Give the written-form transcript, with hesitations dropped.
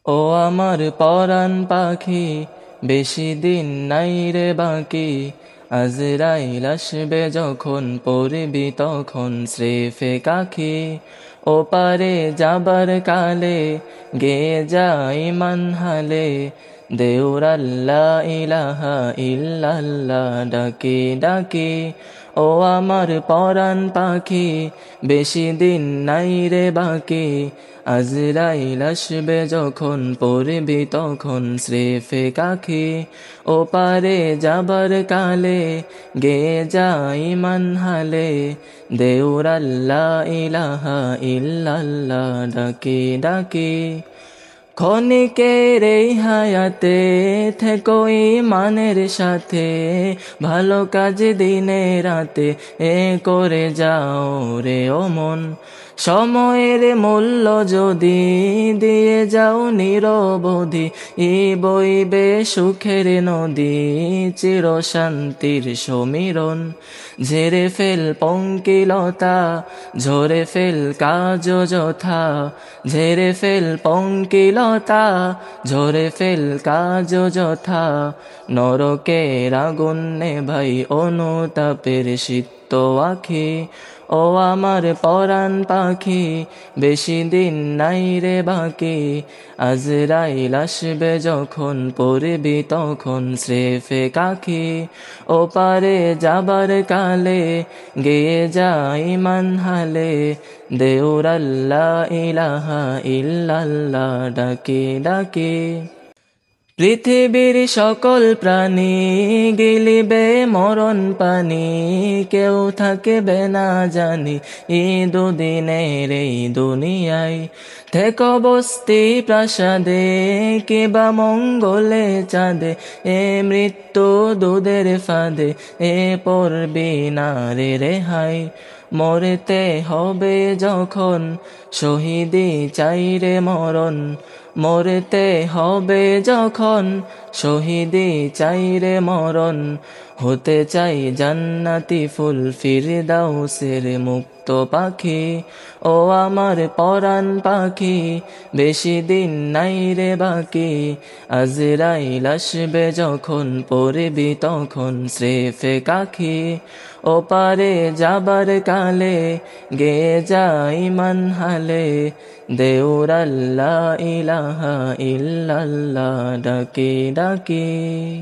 ও আমার পরাণ পাখি, বেশি দিন নাই রে বাকি। আজরাইল আসবে যখন, পড়বি তখন স্রেফে কাখি। ও পারে যাবার কালে, গে যাই মানহালে, দেউর আল্লাহ ইলাহা ইল্লাল্লাহ ডাকি ডাকি। ও আমার পরাণ পাখি, বেশি দিন নাই রে বাকি। আজরাইল আসবে যখন, পড়বি তখন স্রেফে কাখি। ও পারে যাবার কালে, গে যাই মানহালে, দেউর আল্লাহ ইলাহা ইল্লাল্লাহ ডাকি ডাকি। ক্ষণিকের এই হায়াতে থেকো ঈমানের সাথে, ভালো কাজ দিনে রাতে এ করে যাও রে ও মন। সময়ের মূল্য যদি দিয়ে যাও নিরবধি, বইবে সুখের নদী, চির শান্তির সমীরণ। ঝেড়ে ফেল পঙ্কিলতা, ঝরে ফেল কাজ যথা। ঝেড়ে ফেল পঙ্কিলতা, ঝরে ফেল কাজ যথা। নরকের আগুন নেভাই অনুতাপের সিক্ত আখি। ও আমার পরাণ পাখি, বেশি দিন নাই রে বাকি। আজরাইল আসবে যখন, পড়বি তখন স্রেফে কাখি। ও পারে যাবার কালে, গেয়ে যাই মানহালে, দেউর আল্লাহ ইলাহা ইল্লাল্লাহ ডাকি ডাকি। পৃথিবীর সকল প্রাণী গিলিবে মরণ পানি, কেউ থাকবে না জানি দুদিনের এই দুনিয়ায়। থেকো বস্তি প্রাসাদে, কিবা মঙ্গলে চাঁদে, এ মৃত্যু দুধের ফাঁদে, এ পড়বি না রে রেহাই। মরতে হবে যখন, শহীদি চাই রে মরণ। মরতে হবে যখন, শহীদি চাই রে মরণ। হতে চাই জান্নাতি ফুল, ফিরদাউসের মুক্ত পাখি। ও আমার পরাণ পাখি, বেশি দিন নাই রে বাকি। আজরাইল আসবে যখন, পড়বি তখন স্রেফে কাখি। ও পারে যাবার কালে, গে যাই মানহালে, দেউর আল্লাহ ইলাহা ইল্লাল্লাহ ডাকি ডাকি।